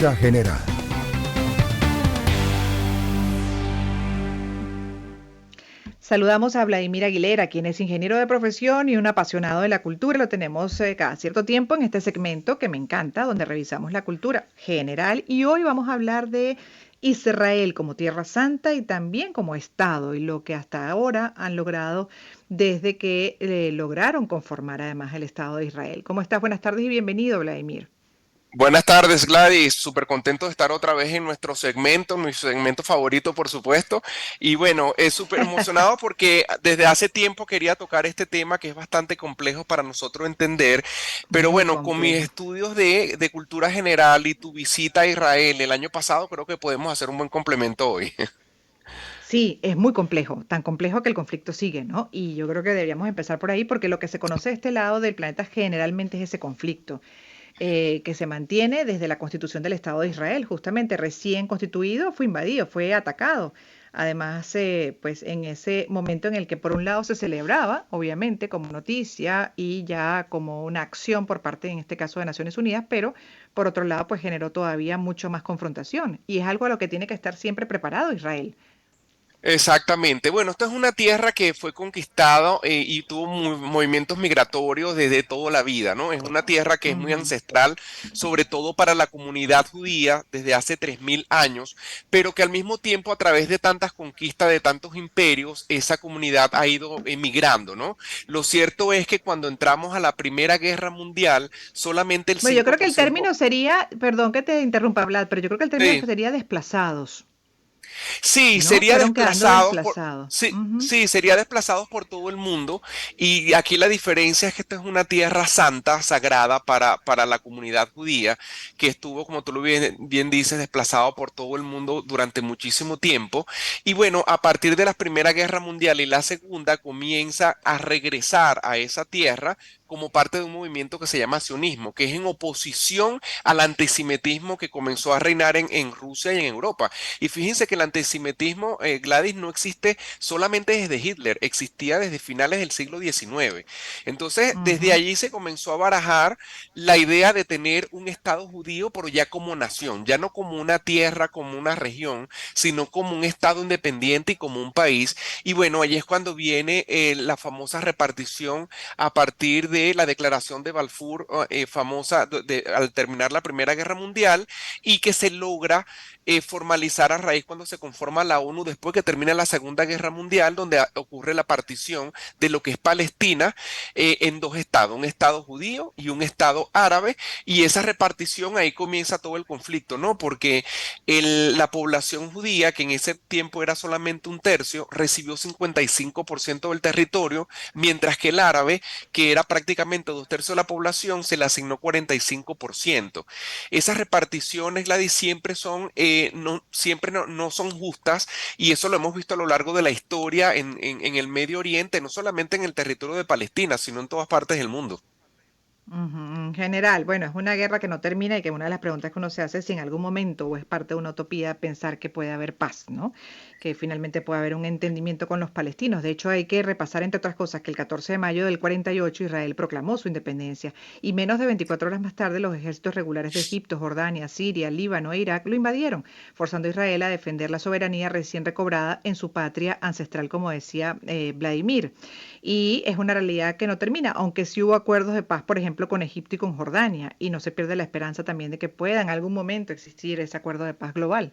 General. Saludamos a Vladimir Aguilera, quien es ingeniero de profesión y un apasionado de la cultura. Lo tenemos cada cierto tiempo en este segmento que me encanta, donde revisamos la cultura general. Y hoy vamos a hablar de Israel como Tierra Santa y también como Estado y lo que hasta ahora han logrado desde que lograron conformar además el Estado de Israel. ¿Cómo estás? Buenas tardes y bienvenido, Vladimir. Buenas tardes, Gladys. Súper contento de estar otra vez en nuestro segmento, mi segmento favorito, por supuesto. Y bueno, es súper emocionado porque desde hace tiempo quería tocar este tema que es bastante complejo para nosotros entender. Pero Muy bueno, con mis complejo. estudios de cultura general y tu visita a Israel el año pasado, creo que podemos hacer un buen complemento hoy. Sí, es muy complejo, tan complejo que el conflicto sigue, ¿no? Y yo creo que deberíamos empezar por ahí porque lo que se conoce de este lado del planeta generalmente es ese conflicto que se mantiene desde la constitución del Estado de Israel, justamente recién constituido, fue invadido, fue atacado. Además, pues en ese momento en el que por un lado se celebraba, obviamente, como noticia y ya como una acción por parte, en este caso, de Naciones Unidas, pero por otro lado, pues generó todavía mucho más confrontación. Y es algo a lo que tiene que estar siempre preparado Israel. Exactamente. Bueno, esta es una tierra que fue conquistada y tuvo movimientos migratorios desde toda la vida, ¿no? Es una tierra que es muy Ujú. ancestral, sobre todo para la comunidad judía desde hace 3000 años, pero que al mismo tiempo a través de tantas conquistas, de tantos imperios, esa comunidad ha ido emigrando, ¿no? Lo cierto es que cuando entramos a la Primera Guerra Mundial, solamente el Bueno, yo creo que el 5%. término sería, perdón que te interrumpa, Vlad, pero yo creo que el término Sí. sería desplazados, Sí, ¿no? sería Fueron quedando desplazados por, desplazados. sí, Ujú. sí, sería desplazados por todo el mundo. Y aquí la diferencia es que esta es una tierra santa, sagrada para la comunidad judía, que estuvo, como tú lo bien dices, desplazado por todo el mundo durante muchísimo tiempo. Y bueno, a partir de la Primera Guerra Mundial y la Segunda, comienza a regresar a esa tierra como parte de un movimiento que se llama sionismo, que es en oposición al antisemitismo que comenzó a reinar en Rusia y en Europa. Y fíjense que el antisemitismo, Gladys, no existe solamente desde Hitler, existía desde finales del siglo XIX. Entonces, desde Ujú. allí se comenzó a barajar la idea de tener un Estado judío, pero ya como nación, ya no como una tierra, como una región, sino como un Estado independiente y como un país. Y bueno, allí es cuando viene la famosa repartición a partir de la declaración de Balfour, famosa al terminar la Primera Guerra Mundial, y que se logra formalizar a raíz cuando se conforma la ONU después que termina la Segunda Guerra Mundial, donde ocurre la partición de lo que es Palestina en dos estados, un estado judío y un estado árabe, y esa repartición ahí comienza todo el conflicto, ¿no? Porque la población judía, que en ese tiempo era solamente un tercio, recibió 55% del territorio, mientras que el árabe, que era prácticamente dos tercios de la población, se le asignó 45%. Esas reparticiones, Gladys, siempre son, siempre no son justas, y eso lo hemos visto a lo largo de la historia en el Medio Oriente, no solamente en el territorio de Palestina, sino en todas partes del mundo. Ujú. En general, bueno, es una guerra que no termina y que una de las preguntas que uno se hace es si en algún momento o es parte de una utopía pensar que puede haber paz, ¿no? Que finalmente puede haber un entendimiento con los palestinos. De hecho, hay que repasar, entre otras cosas, que el 14 de mayo del 48 Israel proclamó su independencia y menos de 24 horas más tarde los ejércitos regulares de Egipto, Jordania, Siria, Líbano e Irak lo invadieron, forzando a Israel a defender la soberanía recién recobrada en su patria ancestral, como decía Vladimir. Y es una realidad que no termina, aunque sí hubo acuerdos de paz, por ejemplo, con Egipto y con Jordania, y no se pierde la esperanza también de que pueda en algún momento existir ese acuerdo de paz global.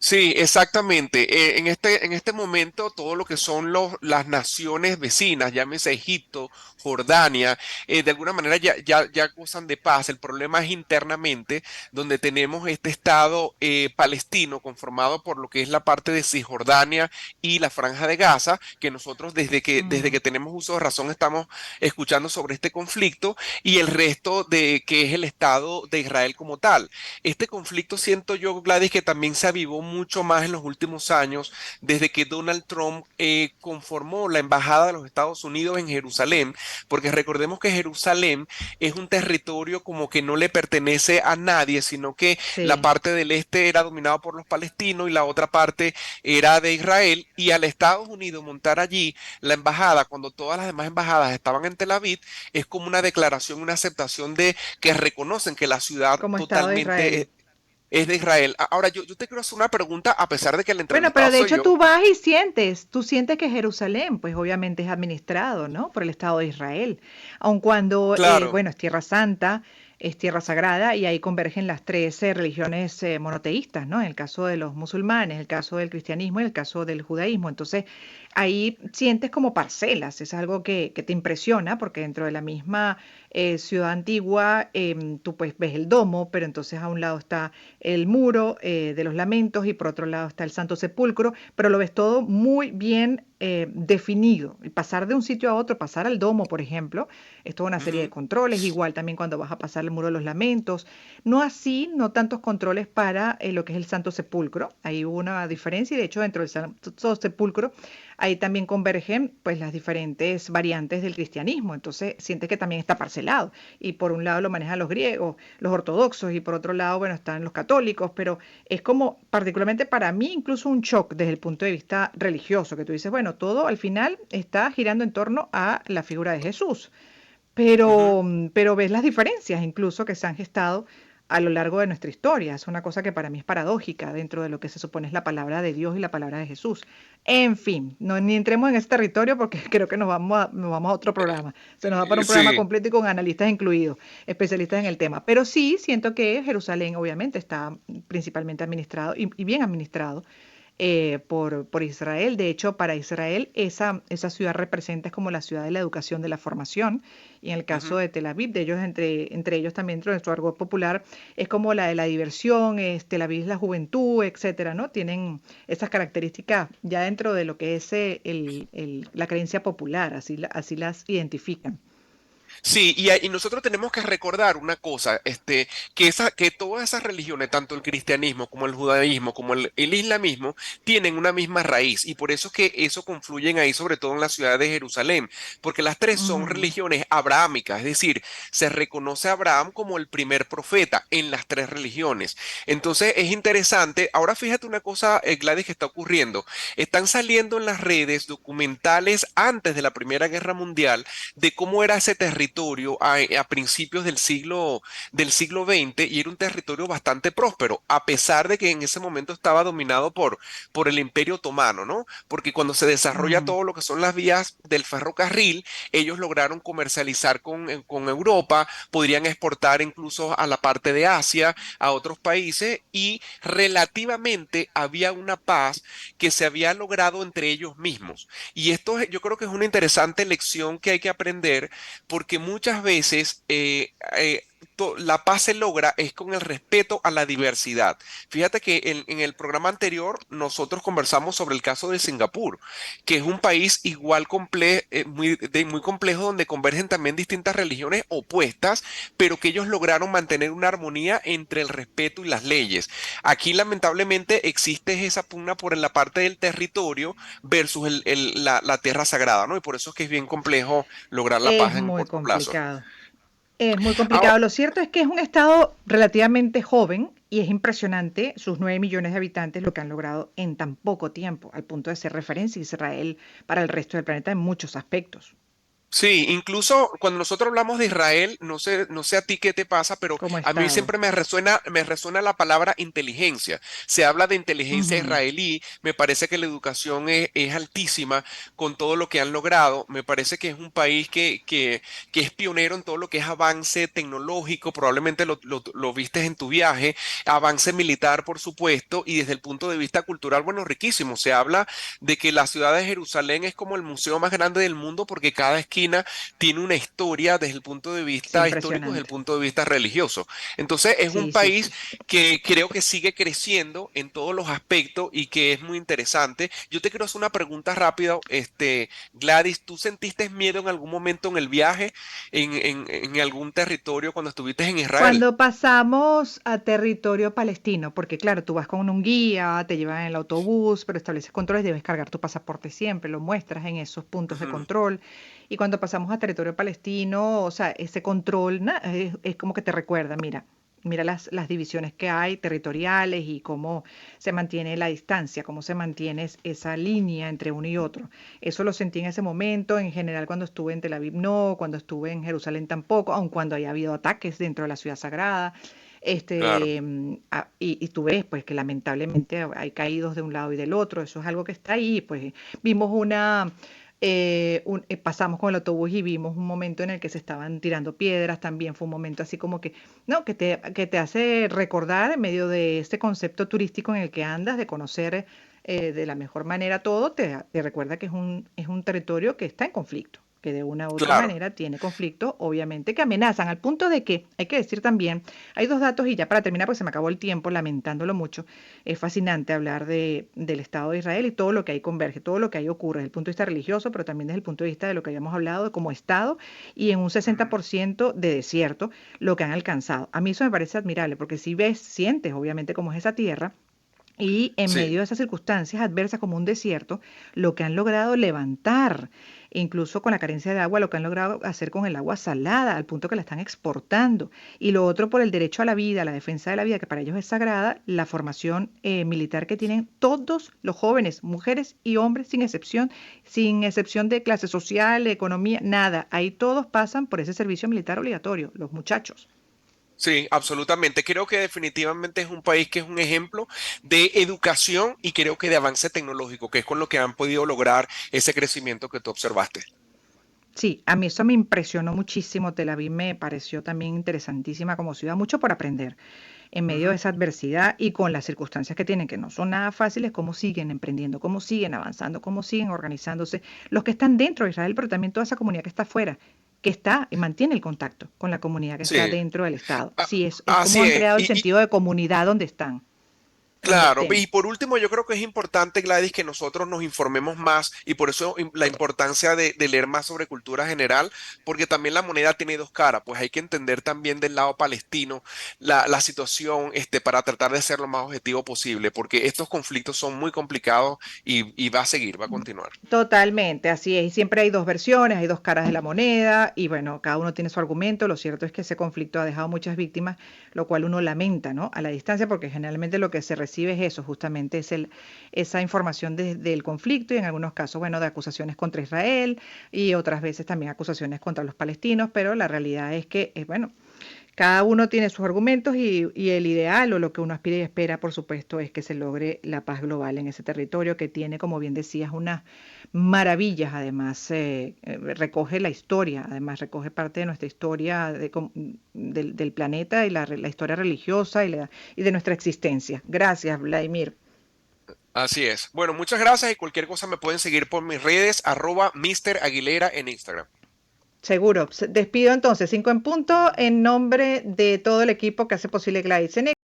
Sí, exactamente. En este momento, todo lo que son las naciones vecinas, llámese Egipto, Jordania, de alguna manera ya gozan de paz. El problema es internamente, donde tenemos este Estado palestino conformado por lo que es la parte de Cisjordania y la Franja de Gaza, que nosotros desde que Mm. tenemos uso de razón estamos escuchando sobre este conflicto, y el resto de que es el Estado de Israel como tal. Este conflicto siento yo, Gladys, que también se avivó mucho más en los últimos años, desde que Donald Trump conformó la Embajada de los Estados Unidos en Jerusalén, porque recordemos que Jerusalén es un territorio como que no le pertenece a nadie, sino que la Sí. parte del este era dominada por los palestinos y la otra parte era de Israel, y al Estados Unidos montar allí la embajada, cuando todas las demás embajadas estaban en Tel Aviv, es como una declaración, una aceptación de que reconocen que la ciudad Como Estado de totalmente Israel. es de Israel. Ahora, yo te quiero hacer una pregunta, a pesar de que el Bueno, entrevistado pero de soy hecho yo. tú vas y sientes, tú sientes que Jerusalén, pues obviamente es administrado, ¿no? Por el Estado de Israel, aun cuando, Claro. bueno, es tierra santa, es tierra sagrada y ahí convergen las tres religiones monoteístas, ¿no? En el caso de los musulmanes, el caso del cristianismo y el caso del judaísmo. Entonces, ahí sientes como parcelas, es algo que te impresiona porque dentro de la misma ciudad antigua tú pues ves el domo, pero entonces a un lado está el muro de los lamentos y por otro lado está el Santo Sepulcro, pero lo ves todo muy bien definido. Y pasar de un sitio a otro, pasar al domo, por ejemplo, es toda una serie de Ujú. controles, igual también cuando vas a pasar el muro de los lamentos. No así, no tantos controles para lo que es el Santo Sepulcro. Ahí hubo una diferencia y de hecho dentro del Santo Sepulcro ahí también convergen pues las diferentes variantes del cristianismo. Entonces sientes que también está parcelado. Y por un lado lo manejan los griegos, los ortodoxos y por otro lado, bueno, están los católicos, pero es como particularmente para mí incluso un shock desde el punto de vista religioso, que tú dices, bueno, todo al final está girando en torno a la figura de Jesús, Ujú. pero ves las diferencias incluso que se han gestado a lo largo de nuestra historia. Es una cosa que para mí es paradójica dentro de lo que se supone es la palabra de Dios y la palabra de Jesús. En fin, no, ni entremos en ese territorio porque creo que nos vamos a otro programa. Se nos va para un programa Sí. completo y con analistas incluidos, especialistas en el tema. Pero sí siento que Jerusalén obviamente está principalmente administrado y bien administrado por Israel. De hecho, para Israel esa ciudad representa es como la ciudad de la educación, de la formación. Y en el caso Ujú. de Tel Aviv, de ellos entre ellos también dentro de su argot popular, es como la de la diversión, Tel Aviv es la juventud, etcétera, ¿no? Tienen esas características ya dentro de lo que es la creencia popular, así las identifican. Sí, y nosotros tenemos que recordar una cosa, que todas esas religiones, tanto el cristianismo como el judaísmo, como el islamismo, tienen una misma raíz, y por eso es que eso confluyen ahí, sobre todo en la ciudad de Jerusalén, porque las tres son Ujú. religiones abrahámicas, es decir, se reconoce a Abraham como el primer profeta en las tres religiones. Entonces es interesante. Ahora fíjate una cosa, Gladys, que está ocurriendo. Están saliendo en las redes documentales antes de la Primera Guerra Mundial de cómo era ese territorio a principios del siglo XX, y era un territorio bastante próspero, a pesar de que en ese momento estaba dominado por el Imperio Otomano, ¿no? Porque cuando se desarrolla Mm. todo lo que son las vías del ferrocarril, ellos lograron comercializar con Europa, podrían exportar incluso a la parte de Asia, a otros países, y relativamente había una paz que se había logrado entre ellos mismos. Y esto yo creo que es una interesante lección que hay que aprender, porque muchas veces la paz se logra es con el respeto a la diversidad. Fíjate que en el programa anterior nosotros conversamos sobre el caso de Singapur, que es un país igual muy complejo, donde convergen también distintas religiones opuestas, pero que ellos lograron mantener una armonía entre el respeto y las leyes. Aquí lamentablemente existe esa pugna por la parte del territorio versus la tierra sagrada, ¿no? Y por eso es que es bien complejo lograr la Es paz en muy corto plazo. complicado. Es muy Ahora, complicado. Lo cierto es que es un estado relativamente joven y es impresionante sus 9 millones de habitantes lo que han logrado en tan poco tiempo, al punto de ser referencia Israel para el resto del planeta en muchos aspectos. sí, incluso cuando nosotros hablamos de Israel, no sé a ti qué te pasa, pero Como a mí estado. siempre me resuena la palabra inteligencia. Se habla de inteligencia Ujú. israelí, me parece que la educación es altísima con todo lo que han logrado. Me parece que es un país que es pionero en todo lo que es avance tecnológico, probablemente lo viste en tu viaje, avance militar, por supuesto, y desde el punto de vista cultural, bueno, riquísimo. Se habla de que la ciudad de Jerusalén es como el museo más grande del mundo, porque cada esquina tiene una historia desde el punto de Sí, vista histórico, desde el impresionante. punto de vista religioso. Entonces es un Sí, sí, país sí. que creo que sigue creciendo en todos los aspectos y que es muy interesante. Yo te quiero hacer una pregunta rápida, Gladys. ¿Tú sentiste miedo en algún momento en el viaje, en algún territorio cuando estuviste en Israel? Cuando pasamos a territorio palestino, porque claro, tú vas con un guía, te llevan en el autobús, pero estableces controles, debes cargar tu pasaporte siempre, lo muestras en esos puntos de Ujú. control. Y cuando pasamos a territorio palestino, o sea, ese control es como que te recuerda, mira las divisiones que hay territoriales y cómo se mantiene la distancia, cómo se mantiene esa línea entre uno y otro. Eso lo sentí en ese momento, en general cuando estuve en Tel Aviv no, cuando estuve en Jerusalén tampoco, aun cuando haya habido ataques dentro de la ciudad sagrada. claro, Y tú ves pues que lamentablemente hay caídos de un lado y del otro, eso es algo que está ahí, pues vimos pasamos con el autobús y vimos un momento en el que se estaban tirando piedras, también fue un momento así como que, no, que te hace recordar en medio de este concepto turístico en el que andas, de conocer de la mejor manera todo, te recuerda que es un territorio que está en conflicto, que de una u otra claro. manera tiene conflictos, obviamente, que amenazan, al punto de que, hay que decir también, hay dos datos y ya para terminar, porque se me acabó el tiempo, lamentándolo mucho, es fascinante hablar del Estado de Israel y todo lo que ahí converge, todo lo que ahí ocurre desde el punto de vista religioso, pero también desde el punto de vista de lo que habíamos hablado como Estado y en un Ujú. 60% de desierto, lo que han alcanzado. A mí eso me parece admirable, porque si ves, sientes obviamente cómo es esa tierra, y en Sí. medio de esas circunstancias adversas como un desierto, lo que han logrado levantar, incluso con la carencia de agua, lo que han logrado hacer con el agua salada, al punto que la están exportando. Y lo otro por el derecho a la vida, la defensa de la vida, que para ellos es sagrada, la formación militar que tienen todos los jóvenes, mujeres y hombres, sin excepción de clase social, economía, nada. Ahí todos pasan por ese servicio militar obligatorio, los muchachos. Sí, absolutamente. Creo que definitivamente es un país que es un ejemplo de educación y creo que de avance tecnológico, que es con lo que han podido lograr ese crecimiento que tú observaste. Sí, a mí eso me impresionó muchísimo. Tel Aviv me pareció también interesantísima como ciudad, mucho por aprender en medio de Ujú. esa adversidad y con las circunstancias que tienen, que no son nada fáciles, cómo siguen emprendiendo, cómo siguen avanzando, cómo siguen organizándose, los que están dentro de Israel, pero también toda esa comunidad que está afuera, que está y mantiene el contacto con la comunidad que está Sí, dentro del Estado. a- Sí, es como así han es. creado el sentido de comunidad donde están, donde Claro, estén. y por último, yo creo que es importante, Gladys, que nosotros nos informemos más y por eso la importancia de leer más sobre cultura general, porque también la moneda tiene dos caras, pues hay que entender también del lado palestino la situación para tratar de ser lo más objetivo posible, porque estos conflictos son muy complicados y va a seguir, va a continuar. Totalmente, así es. Y siempre hay dos versiones, hay dos caras de la moneda y bueno, cada uno tiene su argumento. Lo cierto es que ese conflicto ha dejado muchas víctimas, lo cual uno lamenta, ¿no? A la distancia, porque generalmente lo que se recibe es eso, justamente esa información del conflicto y en algunos casos, bueno, de acusaciones contra Israel y otras veces también acusaciones contra los palestinos, pero la realidad es que, bueno, cada uno tiene sus argumentos y el ideal o lo que uno aspira y espera, por supuesto, es que se logre la paz global en ese territorio que tiene, como bien decías, unas maravillas. Además, recoge la historia, además recoge parte de nuestra historia del planeta y la historia religiosa y de nuestra existencia. Gracias, Vladimir. Así es. Bueno, muchas gracias y cualquier cosa me pueden seguir por mis redes, @Mr. Aguilera en Instagram. Seguro. Despido entonces, 5 en punto, en nombre de todo el equipo que hace posible Gladys.